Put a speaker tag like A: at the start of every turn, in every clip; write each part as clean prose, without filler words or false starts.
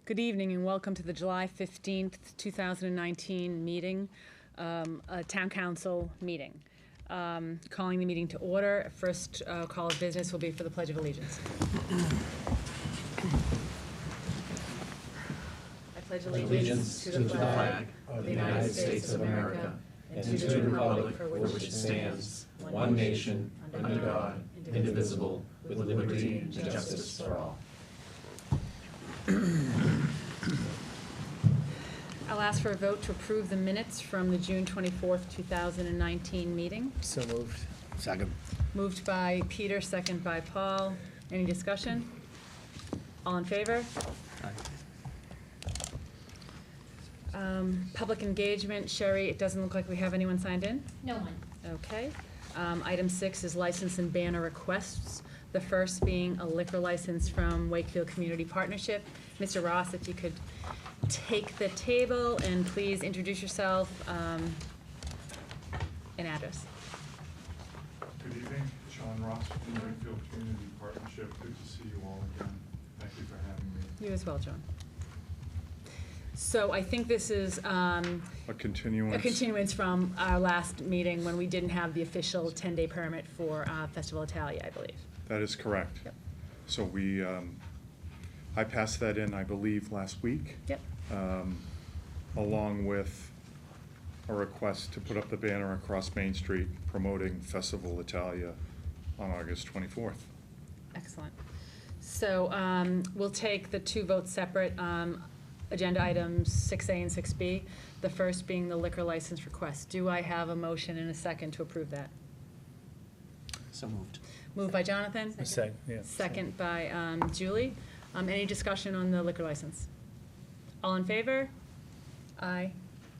A: Good evening and welcome to the July 15th, 2019 meeting, a Town Council meeting. Calling the meeting to order. First call of business will be for the Pledge of Allegiance. I pledge allegiance to the flag of the United States of America and to the republic for which it stands, one nation, under God, indivisible, with liberty and justice for all. I'll ask for a vote to approve the minutes from the June 24th, 2019 meeting.
B: So moved. Second.
A: Moved by Peter, second by Paul. Any discussion? All in favor?
B: Aye.
A: Public engagement. Sherry, it doesn't look like we have anyone signed in?
C: No one.
A: Okay. Item 6 is license and banner requests. The first being a liquor license from Wakefield Community Partnership. Mr. Ross, if you could take the table and please introduce yourself and address.
D: Good evening, Sean Ross from the Wakefield Community Partnership. Good to see you all again. Thank you for having me.
A: You as well, John. So I think this is
D: A continuance.
A: a continuance from our last meeting when we didn't have the official 10-day permit for Festival Italia, I believe.
D: That is correct.
A: Yep.
D: So we, I passed that in, I believe, last week.
A: Yep.
D: Along with a request to put up the banner across Main Street promoting Festival Italia on August 24th.
A: Excellent. So we'll take the two votes separate. Agenda items 6A and 6B, the first being the liquor license request. Do I have a motion and a second to approve that?
B: So moved.
A: Moved by Jonathan?
B: Second, yeah.
A: Second by Julie. Any discussion on the liquor license? All in favor? Aye.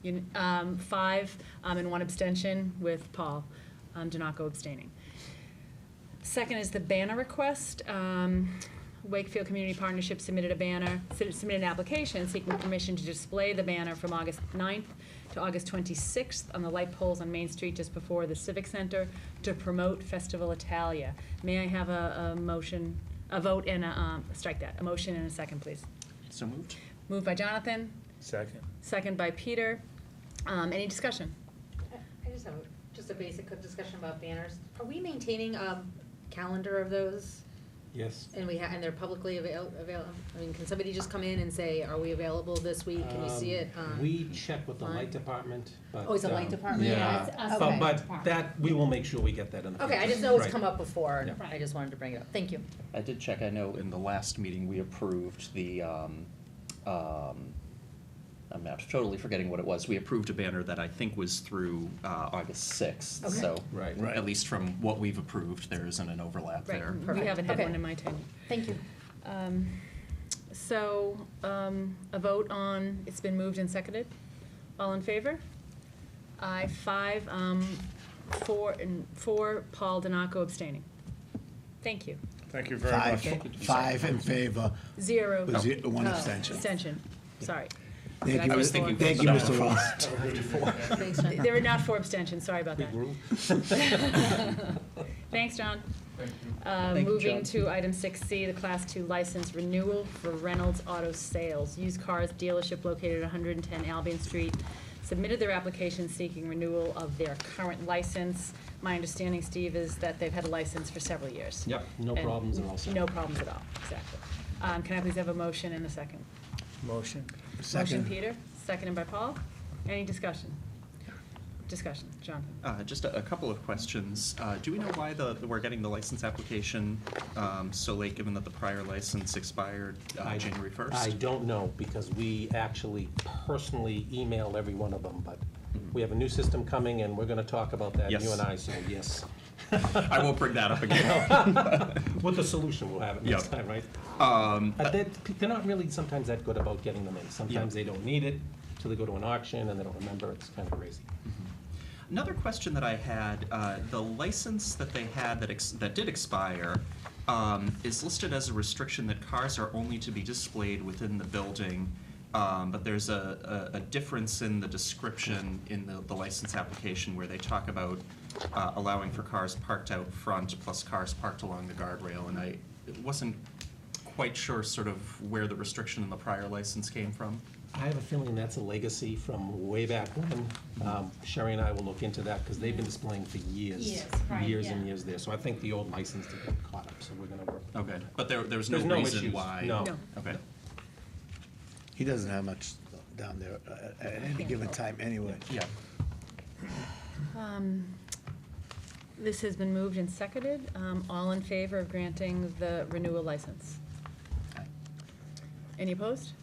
A: 5 and 1 abstention with Paul Donaco abstaining. Second is the banner request. Wakefield Community Partnership submitted an application seeking permission to display the banner from August 9th to August 26th on the light poles on Main Street just before the Civic Center to promote Festival Italia. May I have a motion, a vote and a motion and a second, please?
B: So moved.
A: Moved by Jonathan.
B: Second.
A: Second by Peter. Any discussion?
C: I just have a basic discussion about banners. Are we maintaining a calendar of those?
B: Yes.
C: And and they're publicly available? I mean, can somebody just come in and say, are we available this week? Can we see it?
E: We check with the
C: online?
E: light department, but.
C: Oh, it's a light department?
E: Yeah,
C: it's us
E: but,
C: light
E: but
C: department.
E: that, we will make sure we get that in the.
C: Okay, I
E: future.
C: just know it's
E: Right.
C: come up before, and
E: Yeah.
C: I just wanted to bring it up. Thank you.
F: I did check, I know in the last meeting, we approved the, I'm now totally forgetting what it was. We approved a banner that I think was through August 6th.
C: Okay.
F: So,
E: Right.
F: at least from what we've approved, there isn't an overlap
A: Right,
F: there.
A: we
C: Perfect.
A: haven't had
C: Okay.
A: one in my tenure.
C: Thank you.
A: A vote on, it's been moved and seconded. All in favor? Aye, 5, 4, Paul Donaco abstaining. Thank you.
D: Thank you very much.
B: Five in favor,
A: 0.
B: one
A: Oh,
B: abstention.
A: Abstention, sorry.
B: Thank
A: Did
B: you.
A: I
F: was
A: say
F: thinking
A: four?
B: Thank you, Mr. Ross.
C: Thanks, John.
A: There were not 4 abstentions, sorry about
E: We
A: that.
E: grew.
A: Thanks, John.
D: Thank you.
A: Moving to item 6C, the Class 2 license renewal for Reynolds Auto Sales. Used cars dealership located at 110 Albion Street submitted their application seeking renewal of their current license. My understanding, Steve, is that they've had a license for several years.
E: Yep, no
A: And
E: problems at all, sir.
A: No problems at all, exactly. Can I please have a motion and a second?
B: Motion.
A: Motion,
B: Second.
A: Peter, seconded by Paul. Any discussion? Discussion, Jonathan.
F: Just a couple of questions. Do we know why we're getting the license application so late, given that the prior license expired January 1st?
E: I don't know, because we actually personally emailed every one of them, but we have a new system coming, and we're gonna talk about that,
F: Yes.
E: you and I, so yes.
F: I won't bring that up again.
E: With the solution, we'll have it next
F: Yep.
E: time, right?
F: Um,
E: They're not really sometimes that good about getting them in. Sometimes they don't need it till they go to an auction and they don't remember. It's kind of crazy.
F: Another question that I had, the license that they had that did expire is listed as a restriction that cars are only to be displayed within the building, but there's a difference in the description in the license application where they talk about allowing for cars parked out front plus cars parked along the guardrail, and it wasn't quite sure sort of where the restriction in the prior license came from.
E: I have a feeling that's a legacy from way back when. Sherry and I will look into that, because they've been displaying for years.
C: Years, right,
E: Years and
C: yeah.
E: years there, so I think the old license did get caught up, so we're gonna work.
F: Okay, but there's no
E: There's no
F: reason
E: issues.
F: why?
E: No.
A: No.
F: Okay.
B: He doesn't have much down there at any given time anyway.
F: Yeah.
A: This has been moved and seconded. All in favor of granting the renewal license? Any opposed?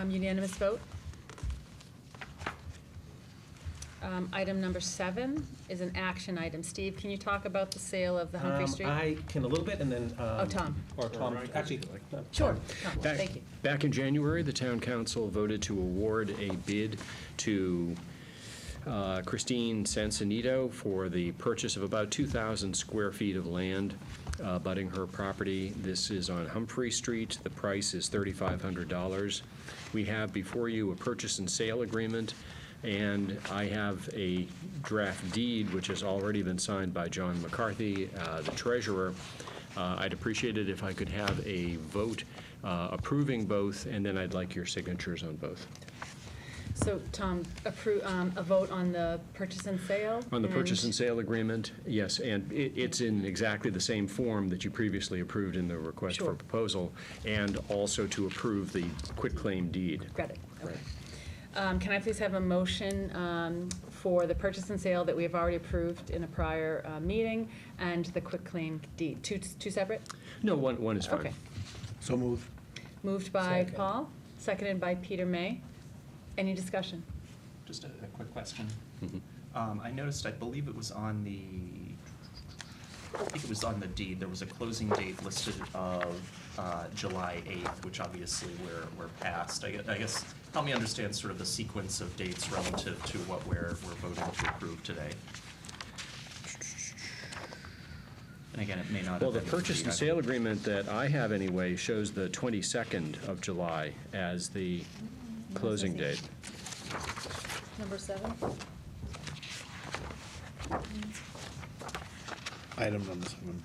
A: Unanimous vote. Item number 7 is an action item. Steve, can you talk about the sale of the Humphrey Street?
E: I can a little bit, and then.
A: Tom.
E: Or Tom, actually.
A: Sure. Tom,
G: Back-
A: thank you.
G: Back in January, the town council voted to award a bid to Christine Sansonito for the purchase of about 2,000 square feet of land abutting her property. This is on Humphrey Street. The price is $3,500. We have before you a purchase and sale agreement, and I have a draft deed which has already been signed by John McCarthy, the treasurer. I'd appreciate it if I could have a vote approving both, and then I'd like your signatures on both.
A: So, Tom, a vote on the purchase and sale?
G: On the purchase and sale agreement, yes, and it's in exactly the same form that you previously approved in the request for
A: Sure.
G: proposal, and also to approve the quitclaim deed.
A: Got it, okay. Can I please have a motion for the purchase and sale that we have already approved in a prior meeting, and the quitclaim deed? Two separate?
G: No, one is fine.
A: Okay.
B: So move.
A: Moved by
E: Second.
A: Paul, seconded by Peter May. Any discussion?
F: Just a quick question.
G: Mhm.
F: I noticed, I believe it was on the, I think it was on the deed, there was a closing date listed of July 8th, which obviously we're past. I guess, help me understand sort of the sequence of dates relative to what we're voting to approve today. And again, it may not have
G: Well, the
F: been in
G: purchase
F: deed.
G: and sale agreement that I have anyway shows the 22nd of July as the closing date.
A: Number 7?
B: Item number 7.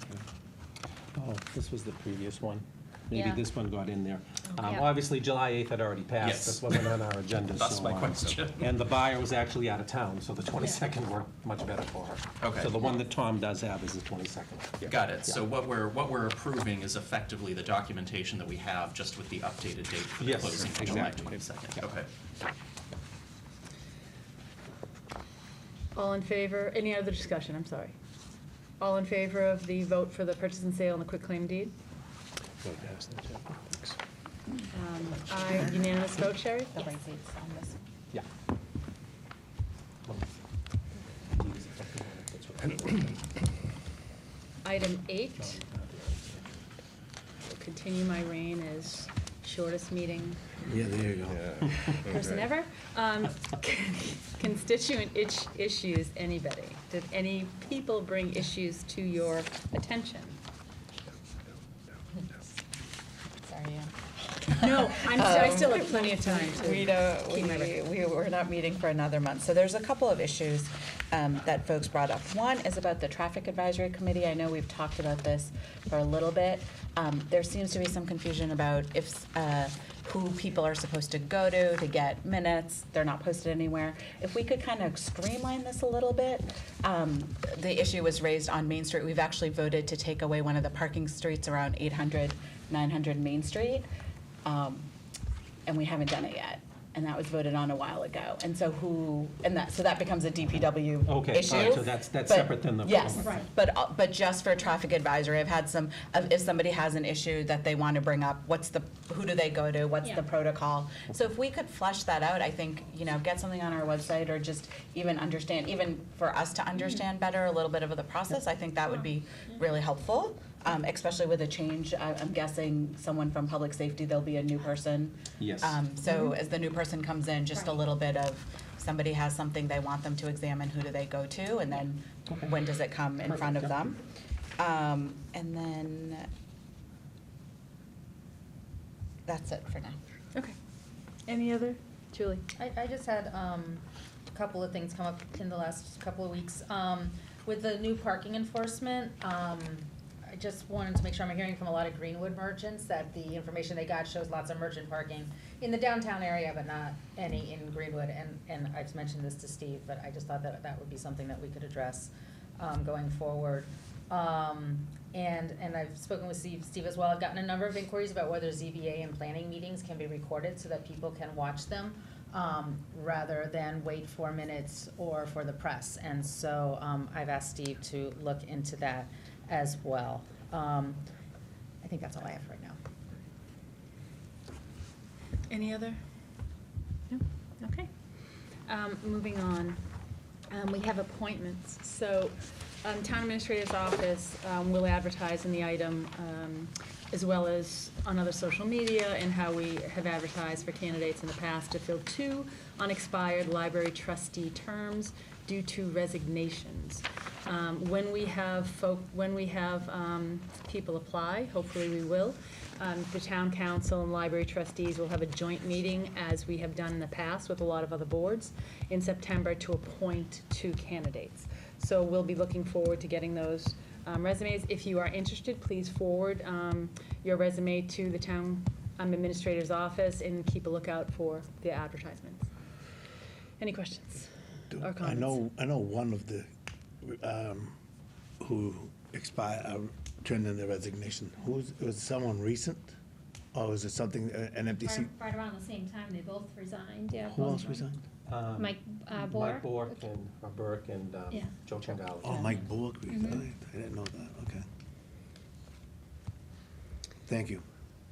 E: Oh, this was the previous one. Maybe
C: Yeah.
E: this one got in there.
C: Yeah.
E: Obviously, July 8th had already passed.
F: Yes.
E: This wasn't on our agenda,
F: That's
E: so,
F: my question.
E: And the buyer was actually out of town, so the 22nd worked much better for her.
F: Okay.
E: So the one that Tom does have is the 22nd.
F: Got it. So what we're approving is effectively the documentation that we have, just with the updated date for the
E: Yes,
F: closing of July
E: exactly.
F: 22nd.
E: Yeah.
F: Okay.
A: All in favor, any other discussion, I'm sorry. All in favor of the vote for the purchase and sale and the quitclaim deed? Aye, unanimous vote, Sherry?
C: The right dates on this.
E: Yeah.
A: Item 8, will continue my reign as shortest meeting
B: Yeah, there you go.
A: person ever. Constituent issues, anybody? Did any people bring issues to your attention?
H: Sorry, yeah.
A: No, I still have plenty of time to
H: We don't,
A: keep my record.
H: we're not meeting for another month. So there's a couple of issues that folks brought up. One is about the Traffic Advisory Committee. I know we've talked about this for a little bit. There seems to be some confusion about if, who people are supposed to go to get minutes. They're not posted anywhere. If we could kind of streamline this a little bit. The issue was raised on Main Street. We've actually voted to take away one of the parking streets around 800, 900 Main Street. And we haven't done it yet. And that was voted on a while ago. And so so that becomes a DPW
E: Okay,
H: issue.
E: all right, so that's
H: But-
E: separate than the.
H: Yes,
A: Right.
H: but just for traffic advisory, I've had some, if somebody has an issue that they want to bring up, who do they go to, what's
C: Yeah.
H: the protocol? So if we could flesh that out, I think, get something on our website, or just even understand, even for us to understand better a little bit of the process, I think that would be really helpful, especially with a change. I'm guessing someone from public safety, there'll be a new person.
E: Yes.
H: So as the new person comes in, just a
C: Right.
H: little bit of, somebody has something they want them to examine, who do they go to, and then when does it come in front of
E: Perfect,
H: them? And then, that's it for now.
A: Okay. Any other? Julie?
C: I just had a couple of things come up in the last couple of weeks. With the new parking enforcement, I just wanted to make sure I'm hearing from a lot of Greenwood merchants that the information they got shows lots of merchant parking in the downtown area, but not any in Greenwood. And I've mentioned this to Steve, but I just thought that that would be something that we could address going forward. And I've spoken with Steve as well. I've gotten a number of inquiries about whether ZBA and planning meetings can be recorded so that people can watch them, rather than wait 4 minutes or for the press. And so, I've asked Steve to look into that as well. I think that's all I have right now.
A: Any other? No? Okay. Moving on, we have appointments. So, Town Administrator's Office will advertise in the item, as well as on other social media, and how we have advertised for candidates in the past to fill 2 unexpired library trustee terms due to resignations. When we have people apply, hopefully we will, the town council and library trustees will have a joint meeting, as we have done in the past with a lot of other boards, in September to appoint 2 candidates. So we'll be looking forward to getting those resumes. If you are interested, please forward your resume to the town administrator's office and keep a lookout for the advertisements. Any questions or comments?
B: I know one of the, who turned in their resignation. Was it someone recent? Or was it something, an empty seat?
I: Right around the same time, they both resigned, yeah.
B: Who else resigned?
I: Mike
E: Mike
I: Bork.
E: Bork and Burke and
I: Yeah.
E: Joe Changala.
B: Oh, Mike Bullock resigned. I didn't know that, okay. Thank you.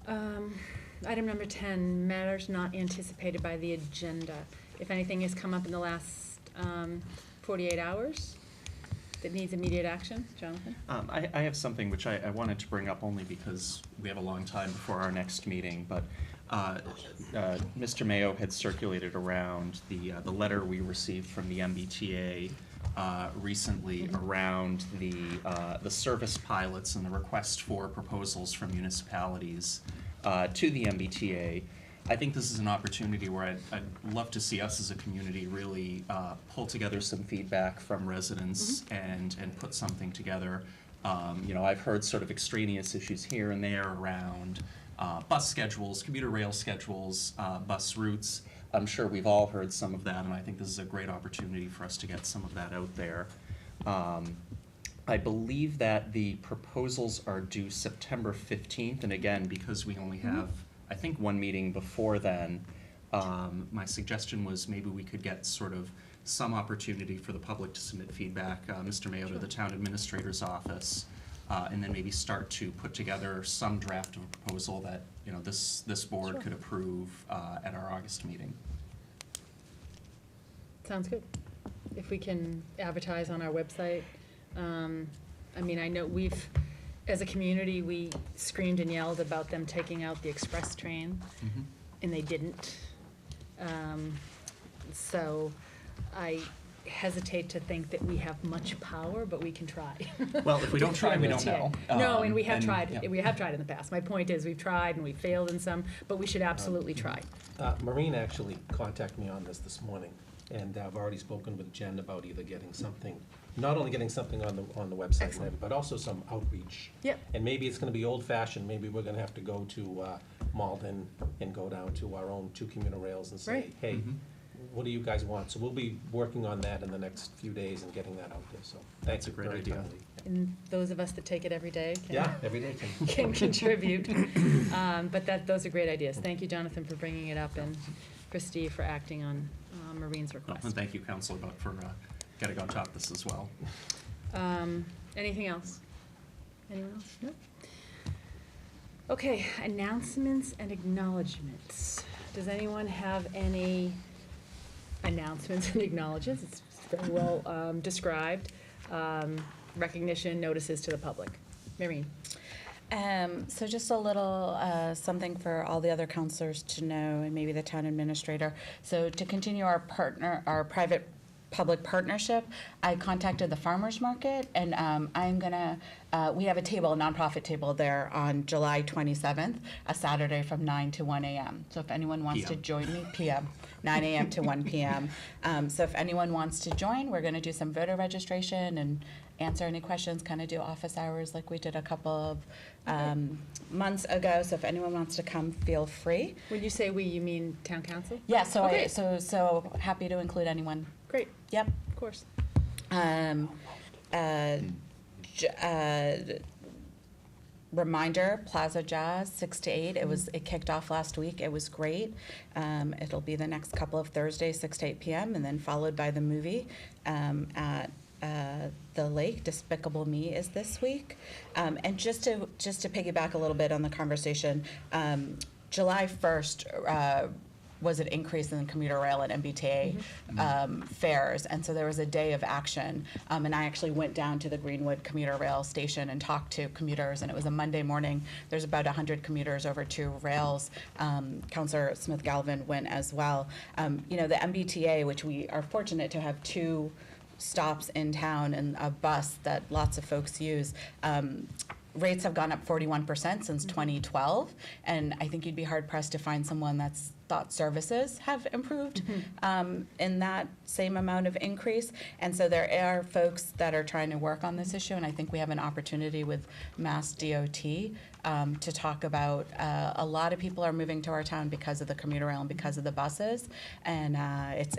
A: Item number 10, matters not anticipated by the agenda. If anything has come up in the last 48 hours that needs immediate action, Jonathan?
F: I have something which I wanted to bring up only because we have a long time before our next meeting, but Mr. Mayo had circulated around the letter we received from the MBTA recently around the service pilots and the request for proposals from municipalities to the MBTA. I think this is an opportunity where I'd love to see us as a community really pull together some feedback from residents and put something together. You know, I've heard sort of extraneous issues here and there around bus schedules, commuter rail schedules, bus routes. I'm sure we've all heard some of that, and I think this is a great opportunity for us to get some of that out there. I believe that the proposals are due September 15th, and again, because we only have, I think, 1 meeting before then, my suggestion was maybe we could get sort of some opportunity for the public to submit feedback, Mr. Mayo to the town administrator's office, and then maybe start to put together some draft of a proposal that, you know, this board could approve at our August meeting.
A: Sounds good. If we can advertise on our website. I mean, I know as a community, we screamed and yelled about them taking out the express train, and they didn't. So I hesitate to think that we have much power, but we can try.
F: Well, if we don't try, we don't know.
A: No, and we have tried.
F: yeah.
A: We have tried in the past. My point is, we've tried and we've failed in some, but we should absolutely try.
E: Maureen actually contacted me on this morning, and I've already spoken with Jen about either getting something, not only getting something on the website,
A: Excellent.
E: but also some outreach.
A: Yep.
E: And maybe it's gonna be old-fashioned, maybe we're gonna have to go to Malden and go down to our own 2 commuter rails and say,
A: Right.
E: hey, what do you guys want? So we'll be working on that in the next few days and getting that out there, so thanks.
F: That's a great
E: very
F: idea.
E: kindly.
A: And those of us that take it every day can.
E: Yeah, every day can.
A: Can contribute. But those are great ideas. Thank you, Jonathan, for bringing it up, and for Steve for acting on Maureen's request.
F: And thank you, Councilor Buck, for getting on top of this as well.
A: Anything else? Anyone else? No? Okay, announcements and acknowledgements. Does anyone have any announcements and acknowledgements? It's very well described. Recognition notices to the public. Maureen?
H: So just a little something for all the other counselors to know, and maybe the town administrator. So to continue our private public partnership, I contacted the farmers market, and I'm gonna, we have a nonprofit table there on July 27th, a Saturday from 9 to 1 a.m. So if anyone wants to join me, p.m., 9 a.m. to 1 p.m. So if anyone wants to join, we're gonna do some voter registration answer any questions, kind of do office hours like we did a couple of months ago. So if anyone wants to come, feel free.
A: When you say we, you mean town council?
H: Yeah, so
A: Okay.
H: so happy to include anyone.
A: Great,
H: Yep.
A: of course.
H: Reminder, Plaza Jazz, 6 to 8. It kicked off last week. It was great. It'll be the next couple of Thursdays, 6 to 8 p.m., and then followed by the movie at the lake. Despicable Me is this week. And just to piggyback a little bit on the conversation, July 1st was an increase in commuter rail and MBTA fares, and so there was a day of action. And I actually went down to the Greenwood commuter rail station and talked to commuters, and it was a Monday morning. There's about 100 commuters over 2 rails. Councillor Smith-Galvin went as well. The MBTA, which we are fortunate to have 2 stops in town and a bus that lots of folks use, rates have gone up 41% since 2012, and I think you'd be hard-pressed to find someone that's thought services have improved in that same amount of increase. And so there are folks that are trying to work on this issue, and I think we have an opportunity with Mass DOT to talk about a lot of people are moving to our town because of the commuter rail and because of the buses, and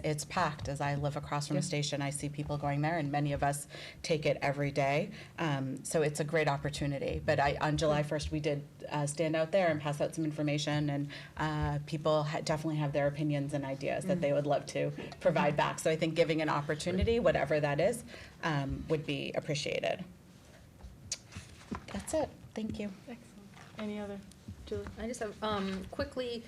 H: it's packed. As I live across from the station, I see people going there, and many of us take it every day. So it's a great opportunity. But on July 1st, we did stand out there and pass out some information, and people definitely have their opinions and ideas that they would love to provide back. So I think giving an opportunity, whatever that is, would be appreciated. That's it. Thank you.
A: Excellent. Any other, Julie?
C: I just have, quickly,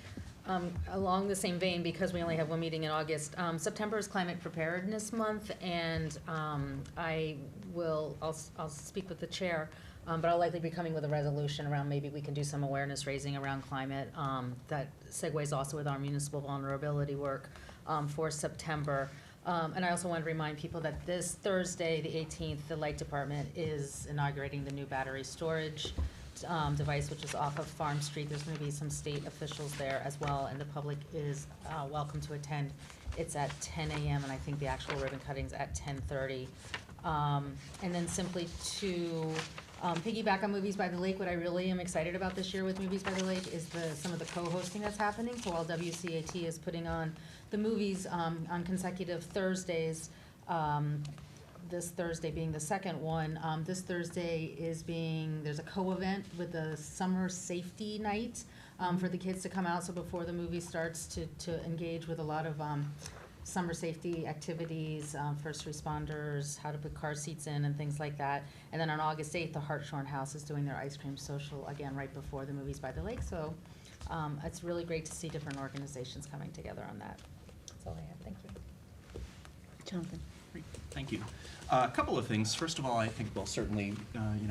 C: along the same vein, because we only have one meeting in August, September is Climate Preparedness Month, and I'll speak with the chair, but I'll likely be coming with a resolution around maybe we can do some awareness raising around climate, that segues also with our municipal vulnerability work, for September. And I also want to remind people that this Thursday, the 18th, the Light Department is inaugurating the new battery storage device, which is off of Farm Street. There's going to be some state officials there as well, and the public is welcome to attend. It's at 10 a.m., and I think the actual ribbon cutting's at 10:30. And then simply to piggyback on Movies by the Lake, what I really am excited about this year with Movies by the Lake is some of the co-hosting that's happening. So while WCAT is putting on the movies on consecutive Thursdays, this Thursday being the second one, this Thursday there's a co-event with the Summer Safety Night for the kids to come out. So before the movie starts, to engage with a lot of summer safety activities, first responders, how to put car seats in and things like that. And then on August 8th, the Hartshorn House is doing their ice cream social, again, right before the Movies by the Lake. So it's really great to see different organizations coming together on that. That's all I have. Thank you.
H: Jonathan.
F: Great, thank you. A couple of things. First of all, I think, well, certainly,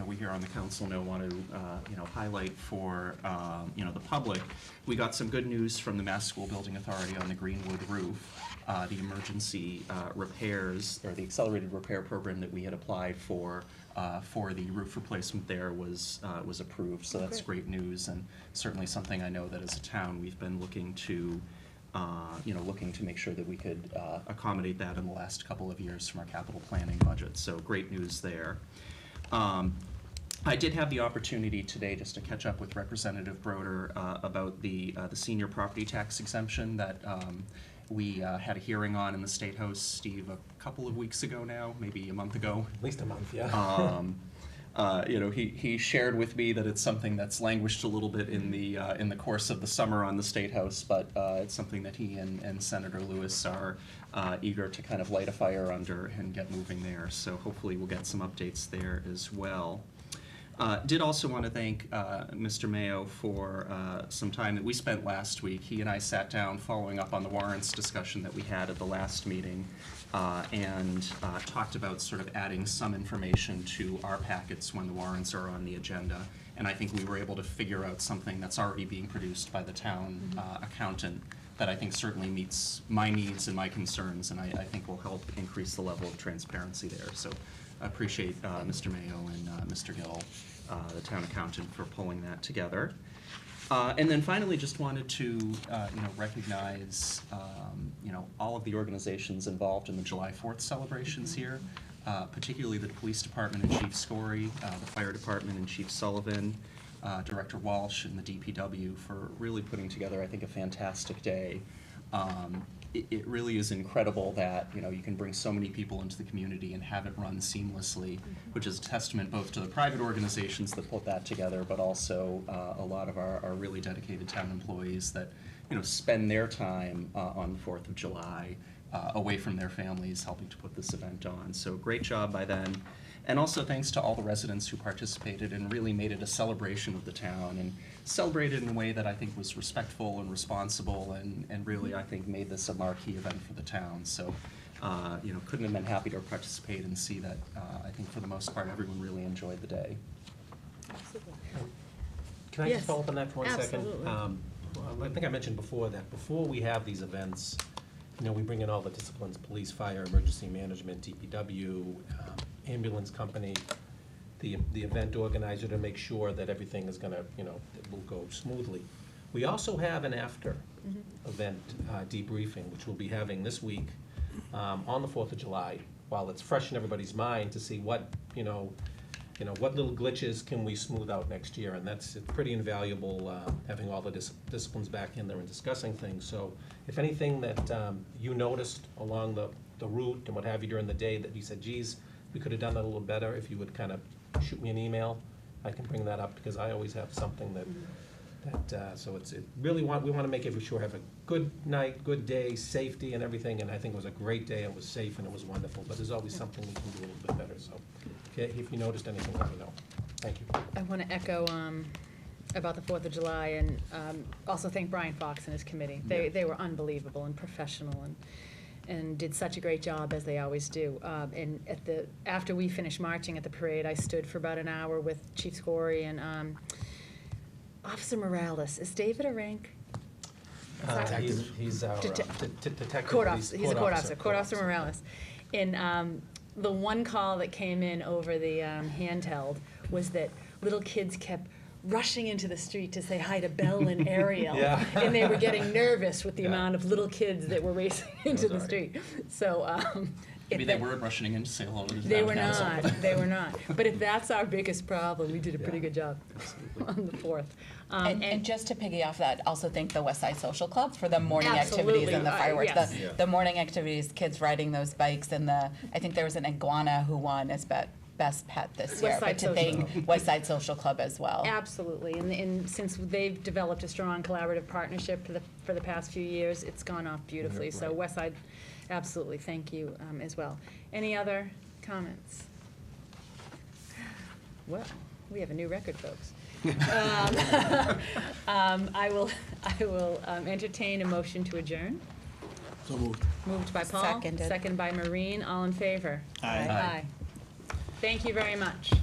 F: we here on the council want to, highlight for, the public. We got some good news from the Mass School Building Authority on the Greenwood roof. The emergency repairs, or the accelerated repair program that we had applied for the roof replacement there was approved. So that's great news, and certainly something I know that as a town we've been looking to make sure that we could accommodate that in the last couple of years from our capital planning budget. So great news there. I did have the opportunity today just to catch up with Representative Broder about the senior property tax exemption that we had a hearing on in the State House, Steve, a couple of weeks ago now, maybe a month ago.
E: At least a month, yeah.
F: He shared with me that it's something that's languished a little bit in the course of the summer on the State House, but it's something that he and Senator Lewis are eager to kind of light a fire under and get moving there. So hopefully we'll get some updates there as well. Did also want to thank Mr. Mayo for some time that we spent last week. He and I sat down following up on the warrants discussion that we had at the last meeting and talked about sort of adding some information to our packets when the warrants are on the agenda. And I think we were able to figure out something that's already being produced by the town accountant that I think certainly meets my needs and my concerns, and I think will help increase the level of transparency there. So I appreciate Mr. Mayo and Mr. Gill, the town accountant, for pulling that together. And then finally, just wanted to recognize all of the organizations involved in the July 4th celebrations here. particularly the police department and Chief Scory, the fire department and Chief Sullivan, Director Walsh and the DPW for really putting together, I think, a fantastic day. It really is incredible that, you know, you can bring so many people into the community and have it run seamlessly, which is a testament both to the private organizations that put that together, but also a lot of our really dedicated town employees that, you know, spend their time on the 4th of July away from their families helping to put this event on. So great job by them. And also thanks to all the residents who participated and really made it a celebration of the town and celebrated in a way that I think was respectful and responsible and really, I think, made this a marquee event for the town. So, you know, couldn't have been happy to participate and see that, I think for the most part, everyone really enjoyed the day.
E: Can I
A: Yes,
E: just follow up on that for 1 second?
A: absolutely.
E: Well, I think I mentioned before that before we have these events, you know, we bring in all the disciplines, police, fire, emergency management, DPW, ambulance company, the event organizer to make sure that everything is gonna, you know, it will go smoothly. We also have an after event debriefing, which we'll be having this week on the 4th of July, while it's fresh in everybody's mind to see what, you know, what little glitches can we smooth out next year? And it's pretty invaluable, having all the disciplines back in there and discussing things. So if anything that you noticed along the route and what have you during the day that you said, geez, we could have done that a little better, if you would kind of shoot me an email, I can bring that up, because I always have something so we want to make sure have a good night, good day, safety and everything, and I think it was a great day, it was safe and it was wonderful, but there's always something we can do a little bit better, so, okay, if you noticed anything, let me know. Thank you.
A: I want to echo about the 4th of July and also thank Brian Fox and his committee. They were unbelievable and professional and did such a great job, as they always do. And after we finished marching at the parade, I stood for about an hour with Chief Scory and Officer Morales. Is David a rank?
E: He's our detective.
A: Court officer. He's a court officer. Court Officer Morales. And the one call that came in over the handheld was that little kids kept rushing into the street to say hi to Belle and Ariel.
E: Yeah.
A: And they were getting nervous with the
E: Yeah.
A: amount of little kids that were racing into the
E: right.
A: street. So
F: Maybe they weren't rushing in to say hello to the
A: they
F: town
A: were
F: council.
A: not. They were not. But if that's our biggest problem, we did a pretty
E: Yeah.
A: good job on the 4th.
H: And just to piggy off that, also thank the West Side Social Club for the morning
A: Absolutely.
H: activities and the fireworks.
A: Yes.
H: The morning activities, kids riding those bikes, and I think there was an iguana who won as best pet this year.
A: West Side
H: But to
A: Social.
H: thank West Side Social Club as well.
A: Absolutely, and since they've developed a strong collaborative partnership for the past few years, it's gone off beautifully.
E: Yeah,
A: So
E: right.
A: Westside, absolutely, thank you as well. Any other comments? Well, we have a new record, folks. I will entertain a motion to adjourn.
B: So moved.
A: Moved by Paul.
H: Seconded.
A: Second by Maureen. All in favor?
B: Aye.
A: Aye. Thank you very much.